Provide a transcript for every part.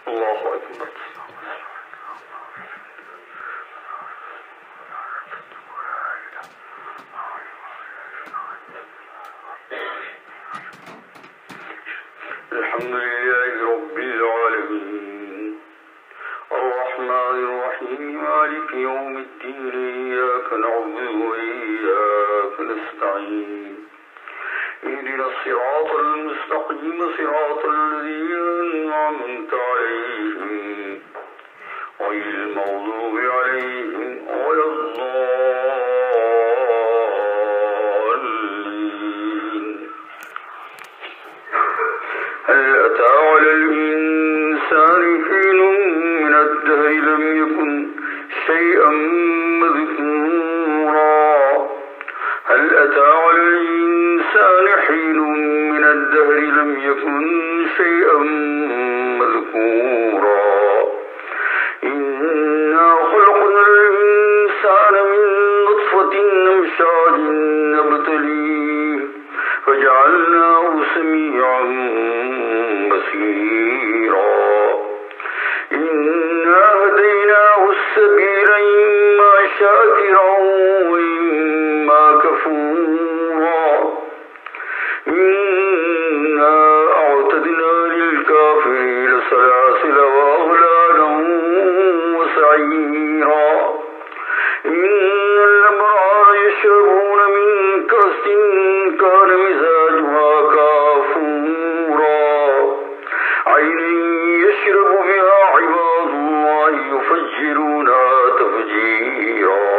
الله أكبر. الحمد لله رب العالمين الرحمن الرحيم مالك يوم الدين إياك نعبد وإياك نستعين اهدنا الصراط المستقيم صراط الذين أنعمت عليهم غير المغضوب عليهم ولا الضالين. هل أتى على الإنسان حين من الدهر لم يكن شيئا مذكورا هل أتى على الإنسان حين من الدهر لم يكن شيئا مذكورا إنا خلقنا الإنسان من نطفة أمشاج نبتليه فجعلناه سميعا بصيرا إنا هديناه السبيل إما شاكرا وإما كفورا إنا أعتدنا للكافرين سلاسل وأغلالا وسعيرا إن الأبرار يشربون من كأس كان مزاجها كافورا عين يشرب بها عباد الله يفجرونها تفجيرا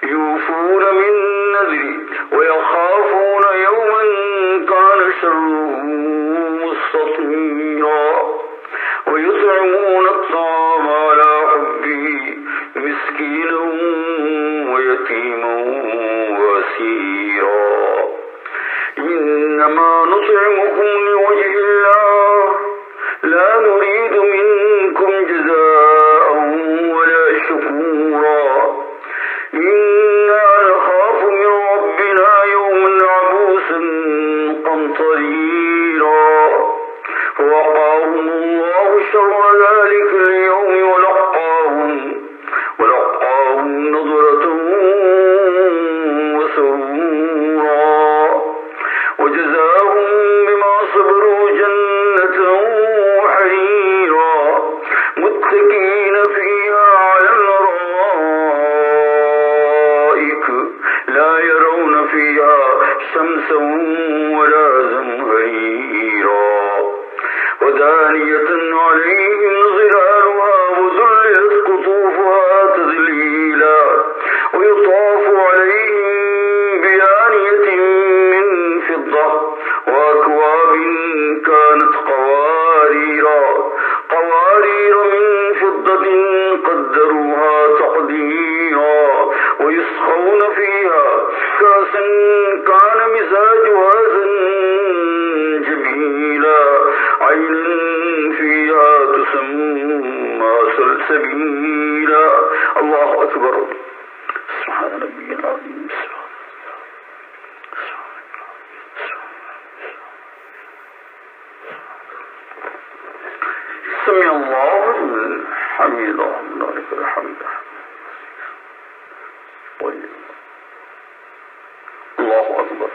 يوفون بالنذر ويخافون يوما كان شره مستطيرا ويطعمون الطعام على حبه مسكينا ويتيما واسيرا إنما نطعمكم لوجه الله لا نريد منكم جزاء ولا شكورا إنا نخاف من ربنا يوما عبوسا قمطريرا فوقاهم الله شر ذلك اليوم ولقاهم نضرة وسرورا وجزاهم بما صبروا جنة وحريرا متكئين فيها على الأرائك لا يرون فيها شمسا ولا زمهريرا ودانية عليهم ظلالها وذللت قطوفها تذليلا ويطاف عليهم بآنية من فضة وأكواب كانت قوارير من فضة قدروها تقديرا ويسقون فيها كأسا كان مزاجها زنجبيلا عينا فيها تسمى سلسبيلا. الله أكبر. سبحان ربي العظيم. سمع الله لمن حمده ذلك الحمد. الله أكبر.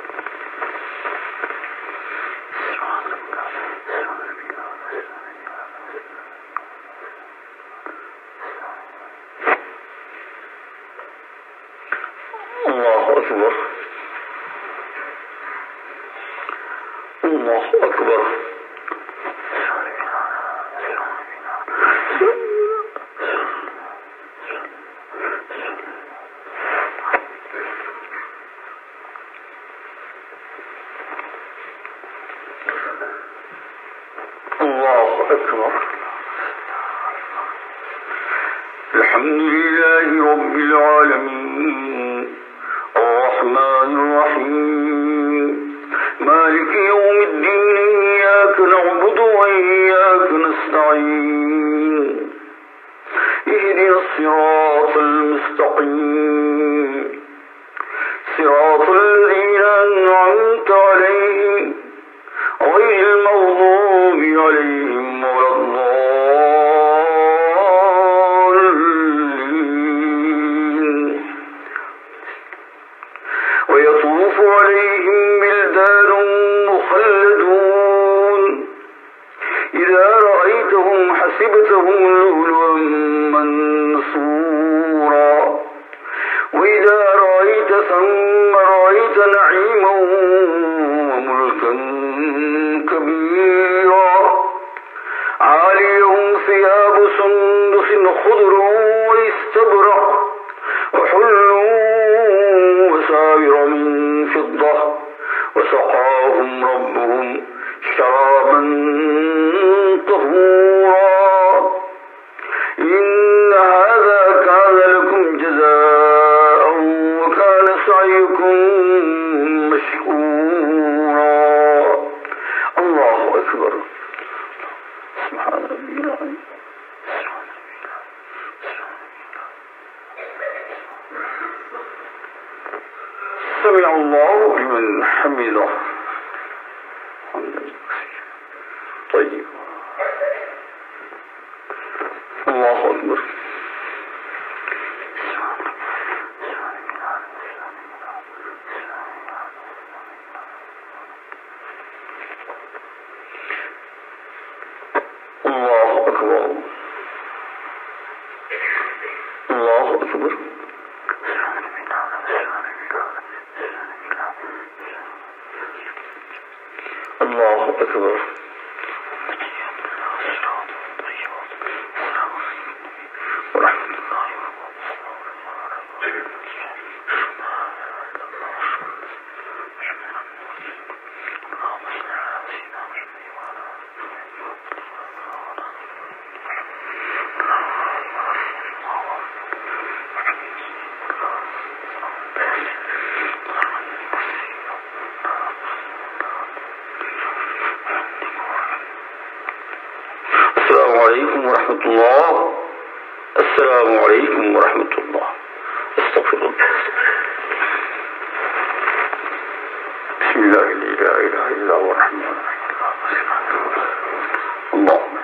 الله أكبر. الله أكبر. الله أكبر. الحمد لله رب العالمين الرحمن الرحيم مالك يوم الدين إياك نعبد وإياك نستعين اهدنا الصراط المستقيم صراط الذين أنعمت عليهم غير المغضوب عليهم ولا الضالين. حسبتهم لؤلؤا منثورا وإذا رأيت ثم رأيت نعيما وملكا كبيرا عاليهم ثياب سندس خضر واستبرق وحلوا وساور من فضة وسقاهم ربهم شرابا طهورا إن هذا كان لكم جزاء وكان سعيكم مشكورا الله أكبر سبحان ربي العظيم سمع الله لمن حمده طيب الله أكبر الله أكبر الله أكبر الله أكبر ورحمة الله السلام عليكم ورحمة الله السلام عليكم ورحمة الله استغفر الله بسم الله لا إله إلا هو الرحمن الرحيم اللهم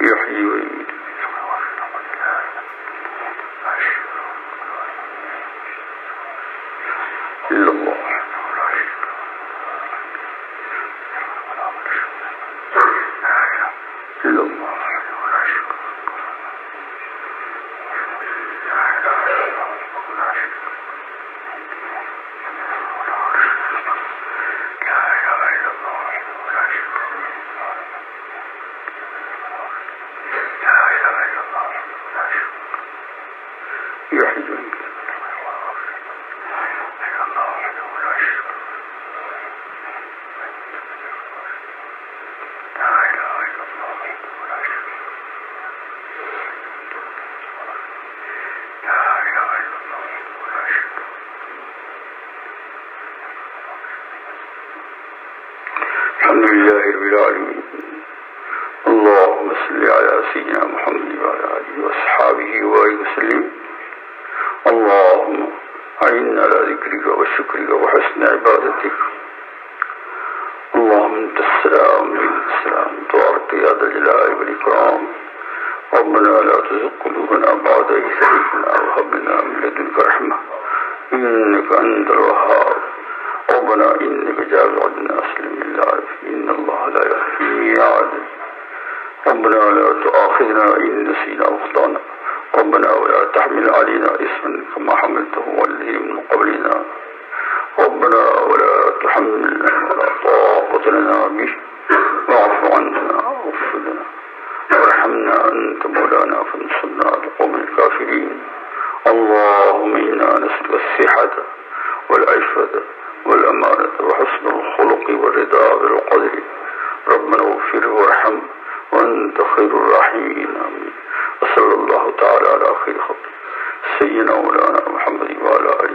يحيي ويميت إلا الله إلا الله الحمد لله رب العالمين اللهم صل على سيدنا محمد وعلى آله وأصحابه وسلم اللهم أعنا على ذكرك وشكرك وحسن عبادتك اللهم أنت السلام منك السلام تبارك يا ذا الجلال والإكرام ربنا لا تزغ قلوبنا بعد إذ هديتنا وهب لنا من لدنك رحمة إنك أنت الوهاب ربنا إنك جامع الناس للميعاد إن الله لا يخلف الميعاد ربنا لا تؤاخذنا إن نسينا وأخطأنا ربنا ولا تحمل علينا إثما كما حملته على الذين من قبلنا ربنا ولا تحملنا ولا طاقة لنا به واعف عنا واغفر لنا وارحمنا أنت مولانا فانصرنا على القوم الكافرين اللهم إنا نسألك الصحة والعفة والأمانة وحسن الخلق والرضا بالقدر ربنا اغفر وارحم وأنت خير الراحمين آمين وصلى الله تعالى على خير خلقه سيدنا مولانا محمد وعلى آله